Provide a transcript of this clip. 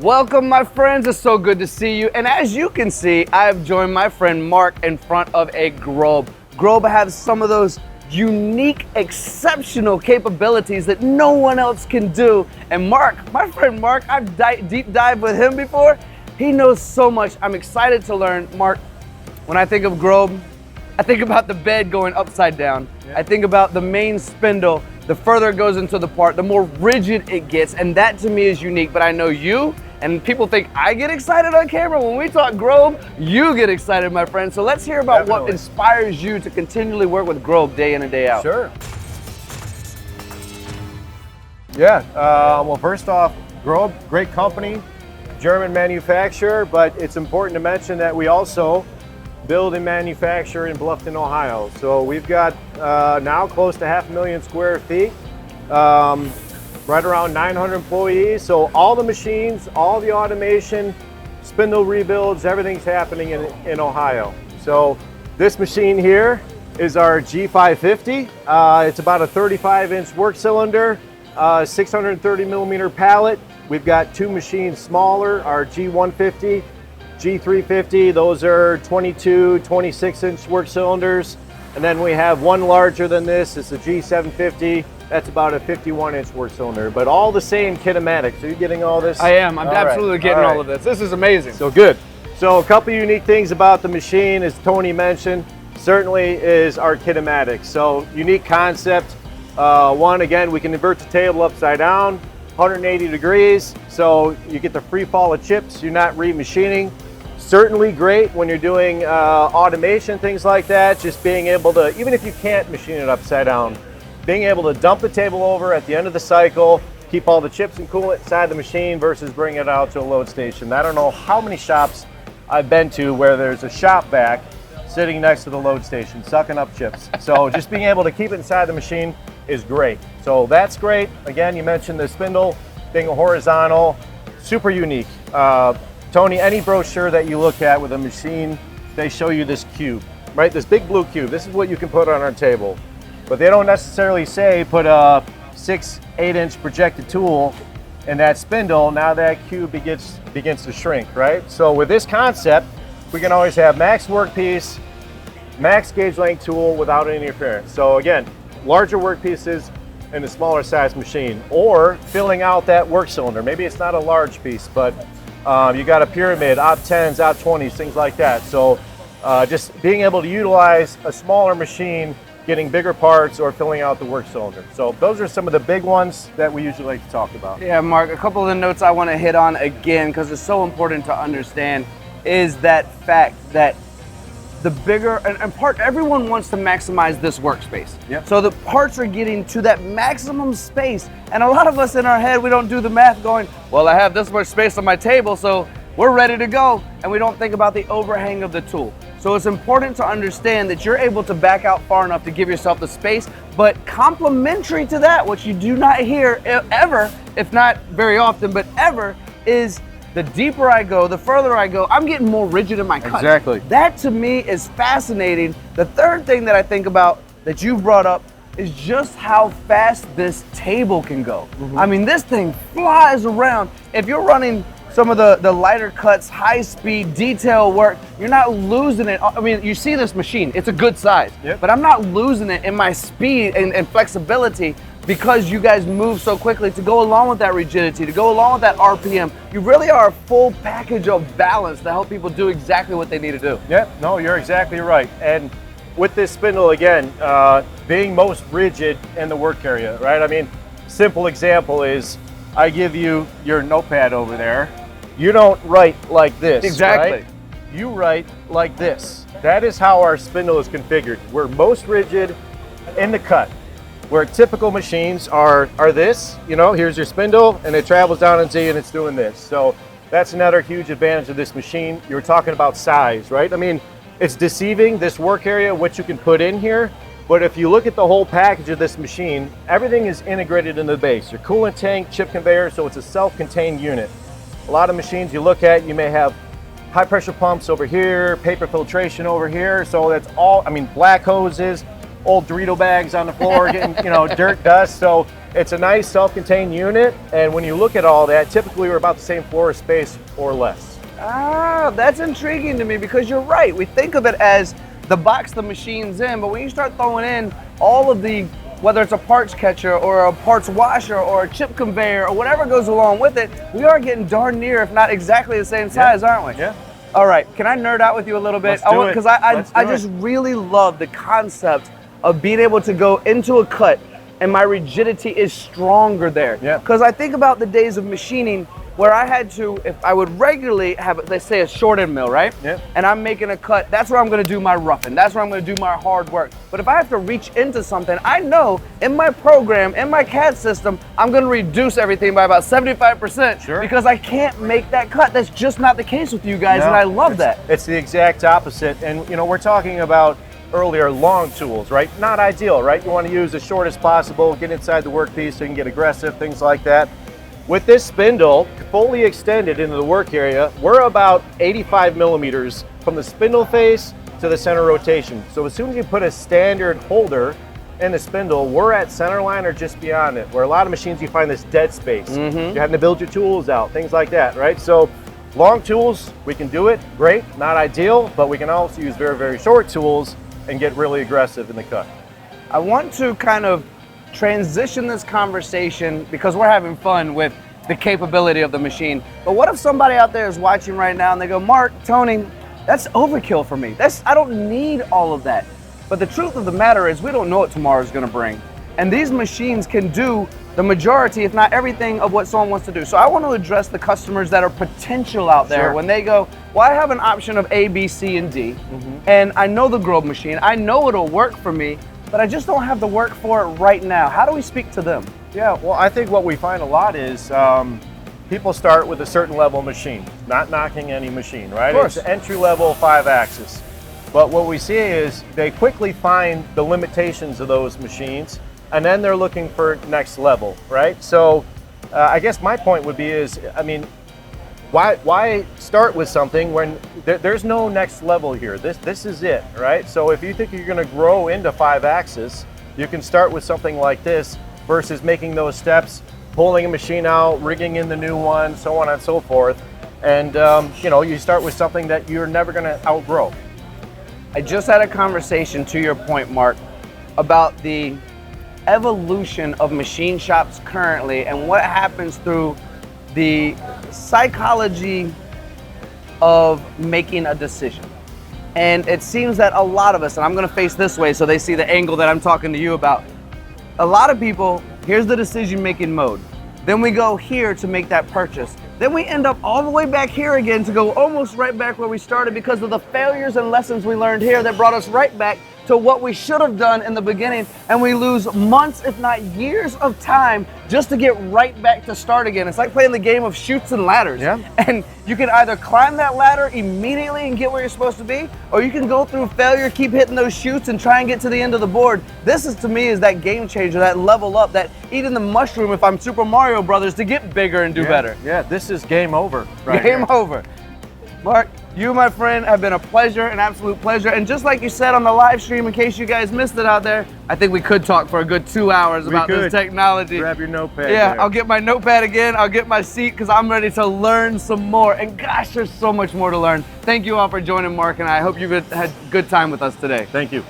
Welcome, my friends. It's so good to see you. And as you can see, I have joined my friend Mark in front of a GROB. GROB has some of those unique, exceptional capabilities that no one else can do. And Mark, my friend Mark, I've deep dived with him before. He knows so much. I'm excited to learn. Mark, when I think of GROB, I think about the bed going upside down. I think about the main spindle. The further it goes into the part, the more rigid it gets, and that to me is unique. But I know you, and people think I get excited on camera. When we talk GROB, you get excited, my friend. So let's hear about what inspires you to continually work with GROB day in and day out. Sure. Yeah, well, first off, GROB, great company, German manufacturer, but it's important to mention that we also build and manufacture in Bluffton, Ohio. So we've got now close to 500,000 square feet, right around 900 employees. So all the machines, all the automation, spindle rebuilds, everything's happening in Ohio. So this machine here is our G550. It's about a 35-inch work cylinder, 630 millimeter pallet. We've got two machines smaller, our G150, G350, those are 22, 26-inch work cylinders. And then we have one larger than this, it's a G750. That's about a 51-inch work cylinder, but all the same kinematics. Are you getting all this? I am, I'm absolutely getting all of this. This is amazing. So good. So a couple unique things about the machine, as Tony mentioned, certainly is our kinematics. So unique concept. One, again, we can invert the table upside down, 180 degrees. So you get the free fall of chips, you're not remachining. Certainly great when you're doing automation, things like that, just being able to, even if you can't machine it upside down, being able to dump the table over at the end of the cycle, keep all the chips and coolant inside the machine versus bring it out to a load station. I don't know how many shops I've been to where there's a shop vac sitting next to the load station, sucking up chips. So just being able to keep it inside the machine is great. So that's great. Again, you mentioned the spindle being a horizontal, super unique. Tony, any brochure that you look at with a machine, they show you this cube, right? This big blue cube. This is what you can put on our table. But they don't necessarily say put a 6-8-inch projected tool in that spindle. Now that cube begins to shrink, right? So with this concept, we can always have max workpiece, max gauge length tool without any interference. So again, larger workpieces in a smaller size machine, or filling out that work cylinder. Maybe it's not a large piece, but you got a pyramid, op 10s, op 20s, things like that. So just being able to utilize a smaller machine, getting bigger parts, or filling out the work cylinder. So those are some of the big ones that we usually like to talk about. Yeah, Mark, a couple of the notes I want to hit on again, because it's so important to understand, is that fact that the bigger, and part, everyone wants to maximize this workspace. Yep. So the parts are getting to that maximum space. And a lot of us in our head, we don't do the math going, well, I have this much space on my table, so we're ready to go. And we don't think about the overhang of the tool. So it's important to understand that you're able to back out far enough to give yourself the space, but complementary to that, what you do not hear ever, if not very often, but ever, is the deeper I go, the further I go, I'm getting more rigid in my cut. Exactly. That to me is fascinating. The third thing that I think about that you've brought up is just how fast this table can go. I mean, this thing flies around. If you're running some of the lighter cuts, high speed, detail work, you're not losing it. I mean, you see this machine, it's a good size, but I'm not losing it in my speed and flexibility, because you guys move so quickly to go along with that rigidity, to go along with that RPM. You really are a full package of balance to help people do exactly what they need to do. Yeah, no, you're exactly right. And with this spindle, again, being most rigid in the work area, right? I mean, simple example is, I give you your notepad over there. You don't write like this, Exactly. right? You write like this. That is how our spindle is configured. We're most rigid in the cut, where typical machines are this, you know, here's your spindle and it travels down and Z and it's doing this. So that's another huge advantage of this machine. You were talking about size, right? I mean, it's deceiving, this work area, what you can put in here, but if you look at the whole package of this machine, everything is integrated in the base. Your coolant tank, chip conveyor, so it's a self-contained unit. A lot of machines you look at, you may have high pressure pumps over here, paper filtration over here, so that's all, I mean, black hoses, old Dorito bags on the floor getting, you know, dirt, dust. So it's a nice self-contained unit. And when you look at all that, typically we're about the same floor space or less. Ah, that's intriguing to me because you're right. We think of it as the box the machine's in, but when you start throwing in all of the, whether it's a parts catcher or a parts washer or a chip conveyor or whatever goes along with it, we are getting darn near, if not exactly the same size, aren't we? Yeah. All right, can I nerd out with you a little bit? Let's do it. Because I just really love the concept of being able to go into a cut and my rigidity is stronger there. Yeah. Because I think about the days of machining where I had to, if I would regularly have, let's say, a short end mill, right? Yeah. And I'm making a cut, that's where I'm gonna do my roughing, that's where I'm gonna do my hard work. But if I have to reach into something, I know in my program, in my CAD system, I'm gonna reduce everything by about 75% because I can't make that cut. That's just not the case with you guys, and I love that. It's the exact opposite. And you know, we're talking about earlier long tools, right? Not ideal, right? You want to use the shortest possible, get inside the workpiece so you can get aggressive, things like that. With this spindle fully extended into the work area, we're about 85 millimeters from the spindle face to the center rotation. So as soon as you put a standard holder in the spindle, we're at center line or just beyond it. Where a lot of machines you find this dead space. You're having to build your tools out, things like that, right? So long tools, we can do it, great, not ideal, but we can also use very, very short tools and get really aggressive in the cut. I want to kind of transition this conversation because we're having fun with the capability of the machine. But what if somebody out there is watching right now and they go, Mark, Tony, that's overkill for me. I don't need all of that. But the truth of the matter is we don't know what tomorrow's gonna bring. And these machines can do the majority, if not everything, of what someone wants to do. So I want to address the customers that are potential out there when they go, well, I have an option of A, B, C, and D, and I know the GROB machine, I know it'll work for me, but I just don't have the work for it right now. How do we speak to them? Yeah, well, I think what we find a lot is people start with a certain level machine, not knocking any machine, right? Of course. It's entry-level 5-axis. But what we see is they quickly find the limitations of those machines, and then they're looking for next level, right? So I guess my point would be is, I mean, why start with something when there's no next level here? This is it, right? So if you think you're gonna grow into 5-axis, you can start with something like this versus making those steps, pulling a machine out, rigging in the new one, so on and so forth. And you know, you start with something that you're never gonna outgrow. I just had a conversation, to your point, Mark, about the evolution of machine shops currently and what happens through the psychology of making a decision. And it seems that a lot of us, and I'm gonna face this way so they see the angle that I'm talking to you about. A lot of people, here's the decision-making mode. Then we go here to make that purchase. Then we end up all the way back here again to go almost right back where we started because of the failures and lessons we learned here that brought us right back to what we should have done in the beginning, and we lose months, if not years of time just to get right back to start again. It's like playing the game of chutes and ladders. Yeah. And you can either climb that ladder immediately and get where you're supposed to be, or you can go through failure, keep hitting those chutes and try and get to the end of the board. This is, to me, is that game changer, that level up, that eating the mushroom if I'm Super Mario Brothers to get bigger and do better. Yeah, this is game over. Right Game here. over. Mark, you, my friend, have been a pleasure, an absolute pleasure. And just like you said on the live stream, in case you guys missed it out there, I think we could talk for a good 2 hours about this technology. Grab your notepad. Yeah, there. I'll get my notepad again. I'll get my seat because I'm ready to learn some more. And gosh, there's so much more to learn. Thank you all for joining Mark and I. Hope you had a good time with us today. Thank you.